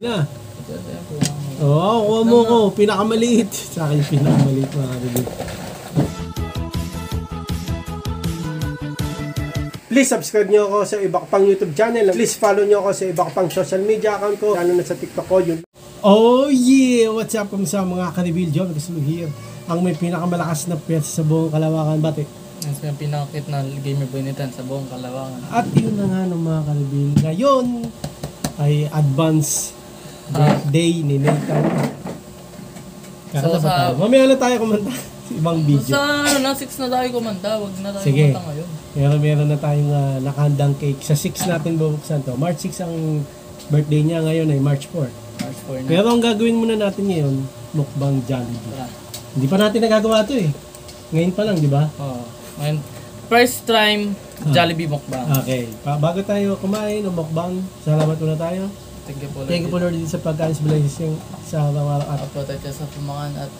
Na. Oo, kuha mo ko. Pinakamaliit. Sa akin yung pinakamaliit mga kaibigan. Please subscribe nyo ako sa iba ko pang YouTube channel. Please follow nyo ako sa iba ko pang social media account ko. Lalo na sa TikTok ko. Yun. Oh yeah! What's up sa mga kanibil? John Gasulu here. Ang may pinakamalakas na piyesa sa buong Kalawakan. Bate? Mas may pinakakit na gamer boy nitan sa buong Kalawakan. At yun na nga ng mga kanibil. Ngayon ay advance birthday ni Nathan. So, sa... Mamaya na tayo kumanta sa ibang video. Sa 6 na tayo kumanta. Wag na tayo Sige. kumanta ngayon. Meron na tayong nakahandang cake. Sa 6 natin bubuksan to. March 6 ang birthday niya, ngayon ay March 4. March 4 na. Pero ang gagawin muna natin ngayon, mukbang Jollibee. Hindi pa natin nagagawa to eh. Ngayon pa lang, di ba? Oo. Ngayon, first time Jollibee mukbang. Okay. Bago tayo kumain o mukbang, salamat muna tayo. Thank you po. Thank you po Lord dito sa pagkain sa blessing sa araw-araw. Ako tayo sa tumangan at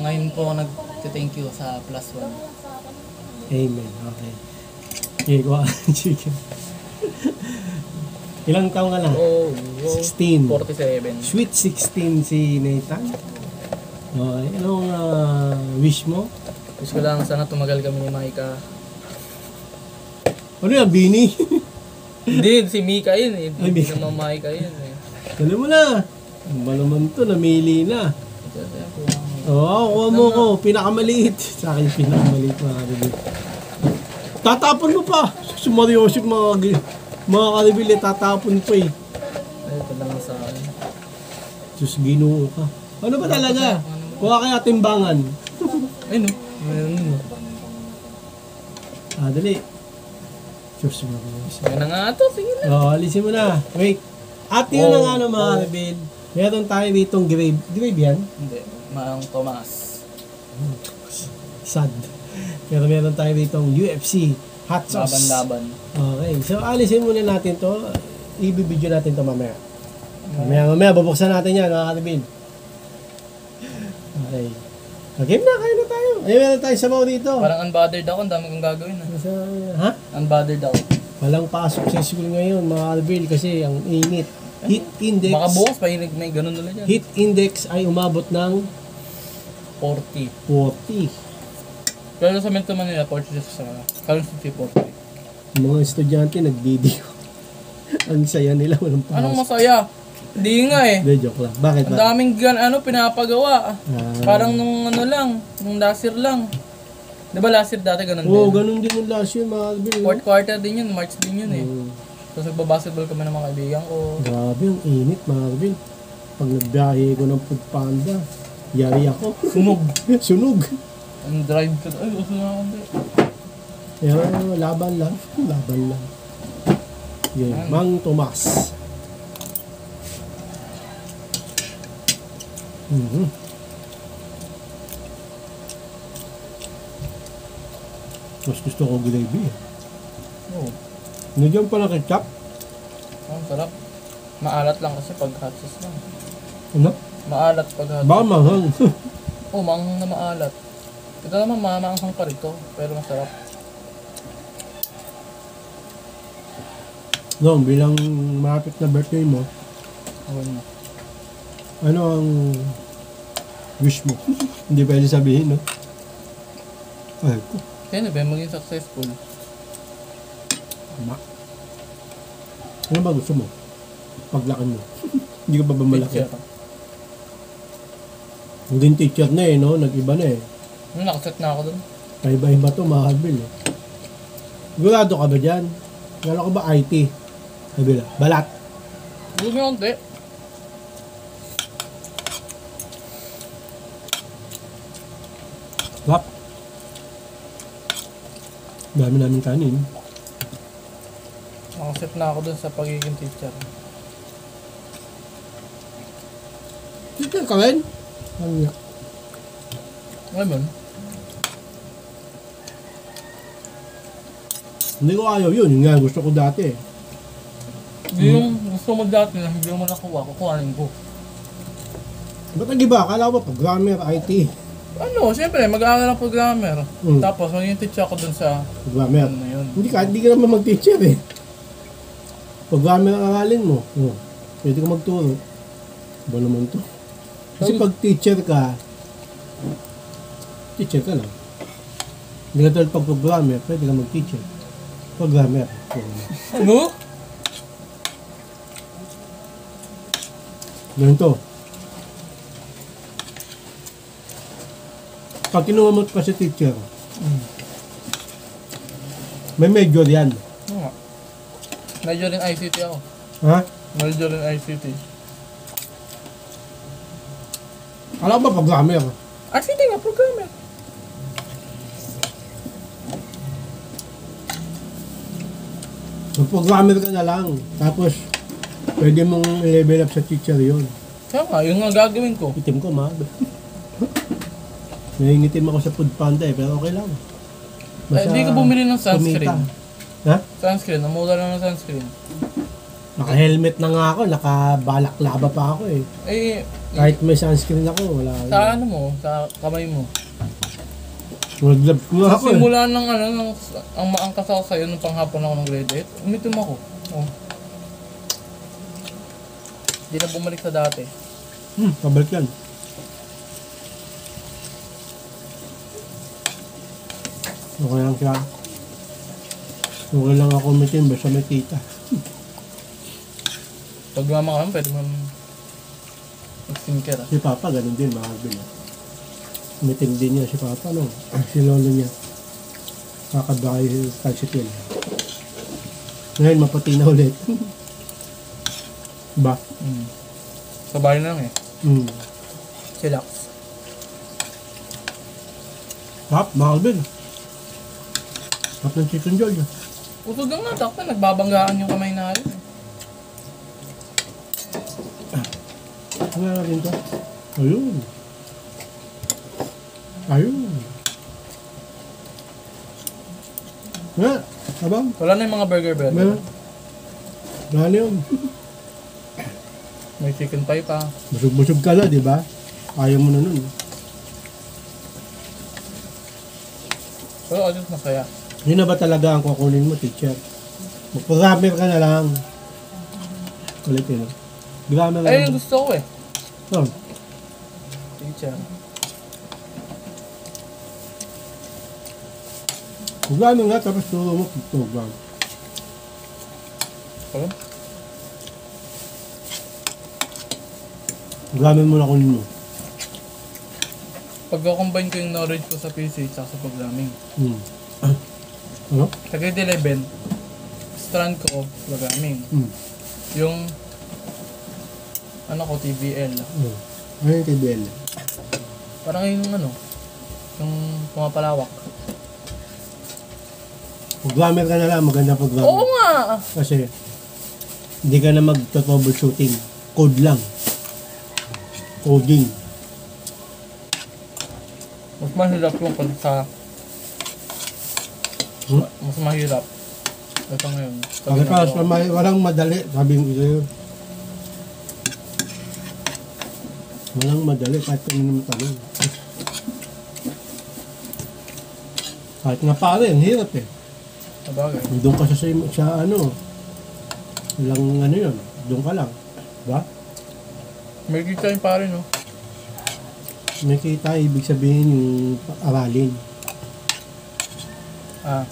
ngayon po ako nag-thank you sa +1. Amen. Okay. Okay, kuha ka ng chicken. Ilang taong ka na? 16. 47. Sweet 16 si Nathan. Okay. Anong wish mo? Wish ko lang sana tumagal kami ni Micah. Ano yan, Bini? Hindi, si Mika yun eh. Ay, Hindi Mika. naman Micah yun eh. Dali mo na. Ang malaman to, namili na. Oo, kuha mo ko. Pinakamaliit. Sa akin yung pinakamaliit mga kanibil. Tatapon mo pa. Sumaryosip mga kanibil eh. Tatapon pa eh. Ay, ito lang sa akin. Diyos, ginoo ka. Ano ba talaga? Kuha kaya timbangan. Ay no. Ayun. Dali. Diyos, sumaryosip. Ayun na nga ito. Sige na. Oo, alisin mo na. Wait. At yun na nga mga kanibil. Meron tayo ditong grave. Grave yan? Hindi. Maang Tomas. Sad. Pero meron tayo ditong UFC hot sauce. Laban-laban. Okay. So, alisin muna natin to. I-video natin to mamaya. Mamaya, bubuksan natin yan, mga kanibil. Okay. Game na, kain na tayo. Ay, meron tayo sabaw dito. Parang unbothered ako. Ang dami kong gagawin. Ha? Unbothered ako. Walang pasok sa school ngayon, mga kanibil, kasi ang init. Heat index. Baka bukas pa may ganun nila dyan. Heat index ay umabot ng 40. 40. Pero sa Metro Manila, 40 sa Carlos City 40. Mga estudyante nagdidiyo. Ang saya nila, walang pasok. Anong masaya? Hindi nga eh. Hindi, joke lang. Bakit Ang ba? daming pinapagawa. Parang nung nung last year lang. Di ba last year dati ganun Oo, din? ganun din yung last year, mga kaibigan. Fourth quarter din yun, March din yun eh. Oo. Tapos nagbabasketball kami ng mga kaibigan ko. Grabe, ang init, mga kaibigan. Pag nagbiyahe ko ng Food Panda, yari ako. Sunog. Sunog. Ang drive ko. Ay, uso na ako. Pero laban lang. Laban lang. Yan, Mang Tomas. Mas gusto ko gravy. Oo. Nagyan pala ketchup. Ang sarap. Maalat lang kasi pag hot sauce lang. Ano? Maalat pag hot Baka sauce. mahang. Oo, maanghang na maalat. Ito naman maanghang pa rito, pero masarap. No, bilang malapit na birthday mo, Awal mo. ano ang wish mo? Hindi pwede sabihin, no? Ay, ko. Kaya na ba maging successful? Tama. Ano ba gusto mo? Paglaki mo. Hindi ka ba malaki? Teacher. Hindi teacher na eh, no? Nag-iba na eh. Nakaset na ako dun. Iba-iba to, mga kabil eh. Sigurado ka ba dyan? Gano'n ka ba IT? Kabila. Balat. Gusto mo konti. Wap. Dami namin kanin. Nakaset na ako dun sa pagiging teacher. Teacher ka rin? Ano nga? Ngayon, Hindi ko ayaw yun. Yun nga gusto ko dati eh. hindi yung gusto mo dati na hindi mo nakuha, kukuhanin ko. Ba't nag-iba? Akala ko ba programmer, IT? Ano, siyempre, mag-aaral ng programmer. Mm. Tapos, maging teacher ako dun sa Programmer. ano na yun. Hindi ka naman mag-teacher eh. Programmer ang aralin mo. Oh. Pwede ka magturo. Ba naman to? Kasi pag teacher ka lang. Hindi ka talagang pag-programmer, pwede ka mag-teacher. Programmer. Ano? Ganito. Pag kinuha mo pa si teacher, may major yan. Ano nga? Major in ICT ako. Ha? Major in ICT. Alam ba programmer? ICT nga, programmer. Mag-programmer ka na lang. Tapos, pwede mong level up sa teacher yun. Kaya nga, yun nga gagawin ko. Itim ko, ma. Nangingitim ako sa food panda eh, pero okay lang. Hindi ka bumili ng sunscreen. kumita. Ha? Sunscreen, namula lang ng sunscreen. Naka-helmet na nga ako, naka-balaklava pa ako eh. Eh, Kahit may sunscreen ako, wala. sa ano mo, sa kamay mo. Mag-gloves ko nga ako eh. Simula ng ano, ang maangkas ako sa'yo nung panghapon ako ng grade 8, umitim ako. Oh. Hindi na bumalik sa dati. Pabalik yan. Okay lang siya. Okay lang ako umitim, basta may tita. Pag mama ka lang, pwede mo mag-skincare. Si Papa, ganun din, mahal din. Umitim din niya si Papa, no? Si lolo niya. Kakabakay calcium. Ngayon, mapati na ulit. Ba? Sa bahay na lang eh. Chillax. Hap, mahal din. Hap ng chicken joy. Usog lang nga, takta. Nagbabanggaan yung kamay na rin. Ano natin to? Ayun. Ayun. Nga, abang. Wala na yung mga burger bread. Nga. Gano'n yun. May chicken pie pa. Busog-busog ka na, di ba? Ayaw mo na nun. Pero ayos masaya. Yun na ba talaga ang kukunin mo, teacher? Mag-programmer ka na lang. Kulit yun. Grammar na Ay, lang. yung gusto ko eh. Oh, Teacher. programmer nga, tapos turo mo program. Ano? Programmer mo na kunin mo. Pagka-combine ko yung knowledge ko sa PC at sa programming. Ano? Sa grade 11, strand ko programming. Yung ano ko, TVL. Ano yung TBL? Parang yung ano, yung pumapalawak. Programmer ka na lang, maganda programmer. Oo nga! Kasi, hindi ka na mag-troubleshooting. Code lang. Coding. Mas mahirap yung pag sa... Mas mahirap. Ito ngayon. Kasi walang madali, sabi ko sa'yo. Walang madali, kahit kanino mo tanong. Kahit nga pare, ang hirap eh. Sabagay. Doon ka sa ano, walang ano yun, doon ka lang. Diba? May kita yung pare, no? May kita, ibig sabihin yung aralin. Ah.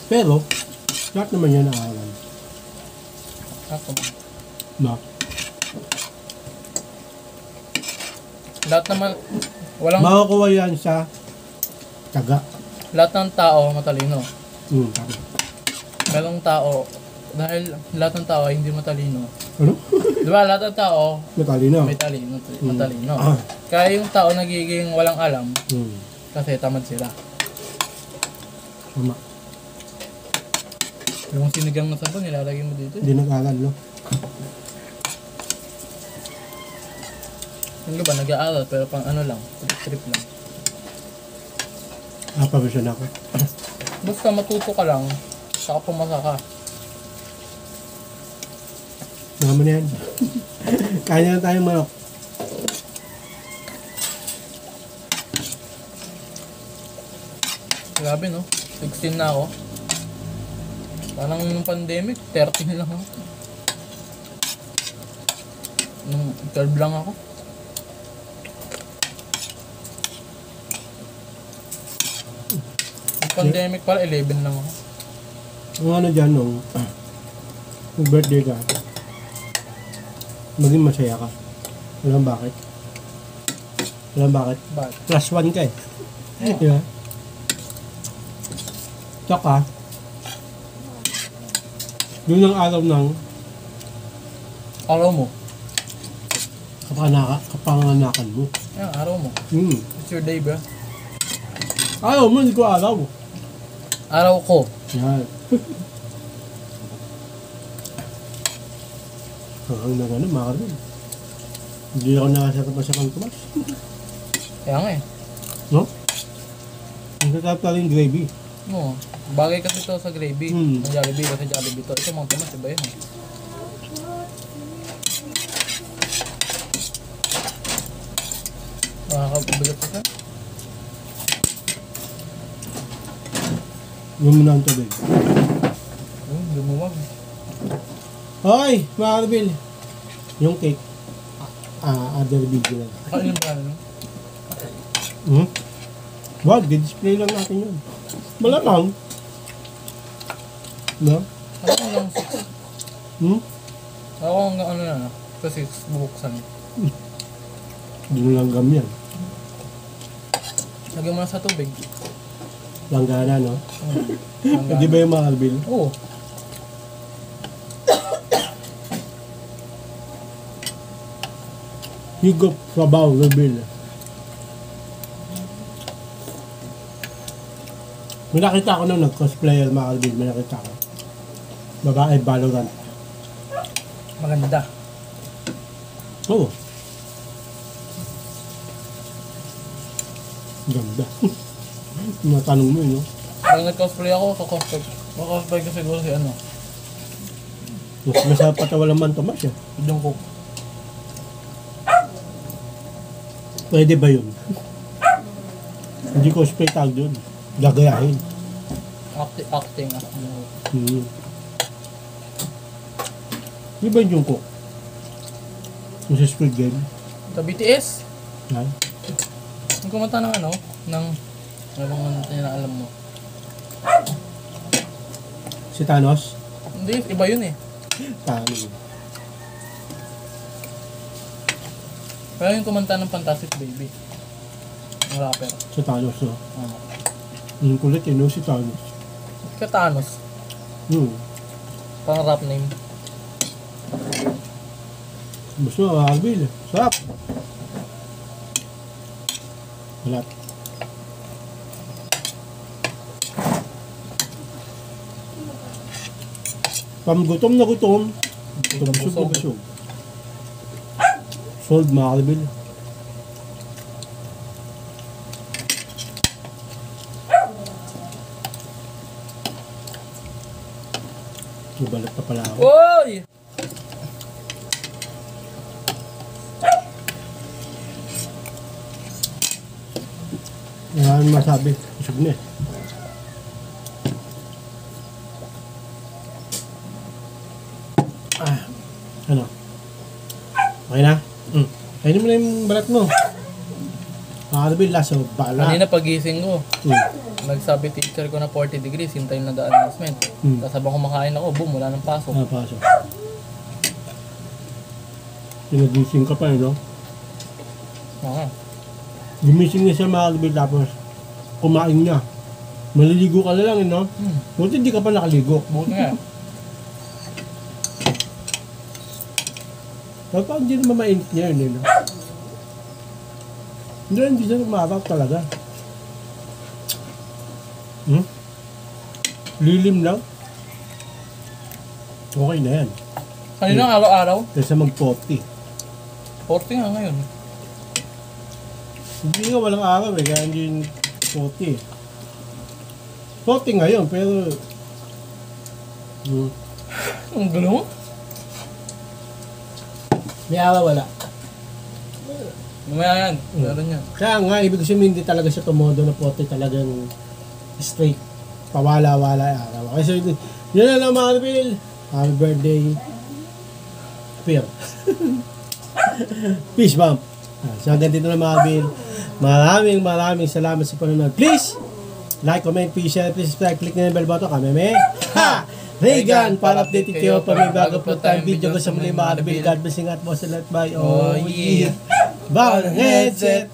Pero, lahat naman yan aaral. Ako. Na? Lahat naman, walang... Makukuha yan sa taga. Lahat ng tao matalino. Tama. Merong tao, dahil lahat ng tao ay hindi matalino. Ano? Di ba, lahat ng tao Matalino. may talino, matalino. Kaya yung tao nagiging walang alam kasi tamad sila. Tama. Yung sinigang na sabon, nilalagay mo dito. Hindi nag-aral, no? Yung ba, nag-aaral pero pang ano lang, trip lang. Pawisyon ako. Basta matuto ka lang, saka pumasa ka. Naman yan. Kaya na tayong manok. Grabe, no? 16 na ako. Parang nung pandemic, 13 lang ako. Nung 12 lang ako. Nung pandemic pala, 11 lang ako. Ang ano dyan, nung birthday ka, maging masaya ka. Alam bakit? Alam bakit? Bakit? Plus 1 ka eh. Di ba? Tsaka, yun ang araw ng Araw mo. kapanganakan mo. Yan, araw mo. It's your day, bro. Araw mo, hindi ko araw. Araw ko. Yan. Ang na gano'n, makaroon. Hindi ako nakasarap pa sa kangkumas. Kaya nga eh. No? Ang sarap pa rin gravy. No. Bagay kasi ito sa gravy. Hmm. Ang Jollibee kasi Jollibee to. Ito mga Tomas, iba yun eh. Makakabigat pa siya. Yung muna ang tubig. Lumuwag. Hoy, mga Arbil. Yung cake. Other video lang. Kainin ba ano? Wow, di-display lang natin yun. Malamang. No? Ako hanggang 6. Ako hanggang ano na. Kasi bubuksan. Hindi mo lang gam yan. Lagyan mo na sa tubig. Langgana, no? Hanggang. Di ba yung mga Arbil? Oo. Higop Sabaw Arbil. May nakita ko nung nag-cosplayer mga Arbil. May nakita ko. Babae, Valorant. Maganda. Oo. Ganda. Natanong mo yun, no? Pag nag-cosplay ako, cosplay ko siguro si ano. Mas masarap patawalan man Tomas, eh. Jungkook. Pwede ba yun? Hindi cosplay tag doon. Gagayahin. Acting. Di ba yung Jungkook? Yung sa Squid Game? Sa BTS. Yan. Ang kumanta ng ano, ng mga na alam mo. Si Thanos? Hindi, iba yun eh. Thanos. Pero yung kumanta ng Fantastic Baby. Ang rapper. Si Thanos, no? Yung kulit yun, no? Si Thanos. Thanos. Pang rap name. Gusto mo, Arbil. Sarap. Wala. Pamgutom na gutom. Busog na busog. Sold mga Arbil. Ibalat pa pala ako. Oy! Yan masabi. Busog na eh. Ano? Okay na? Kainin mo na yung balat mo. Makakalabil laso, bala. Kanina pagising ko, Mm. nagsabi teacher ko na 40 degrees, hintayin na the announcement. Tapos habang kumakain ako, boom, wala nang pasok. Pasok. Pinagising ka pa, no? Gumising na siya makakalabil tapos kumain niya. Maliligo ka na lang, no? Buti hindi ka pa nakaligo. Buti nga. Dapat hindi naman mainit niya yun, no? Hindi siya umarap talaga. Lilim lang. Okay na yan. Kanina araw-araw, Kaysa mag-40. 40 nga ngayon. Hindi nga walang araw eh, kaya hindi yung 40 eh. 40 ngayon, pero... Ang gulo mo? May araw wala. Mamaya yan, meron yan. Kaya nga, ibig sabihin hindi talaga siya tumodo na 40 talagang straight. pawala-wala yung araw. Kasi yun na lang mga kapil. Happy birthday. Peer. Peace bump. So hanggang dito na mga kapil. Maraming salamat sa panonood. Please, like, comment, please share, please subscribe, click na yung bell button. Kami may Regan para updated kayo pa may bago po tayong video ko sa muli mga kapil. God bless at mo sa lahat. Bye. Oh yeah. Bawal headset.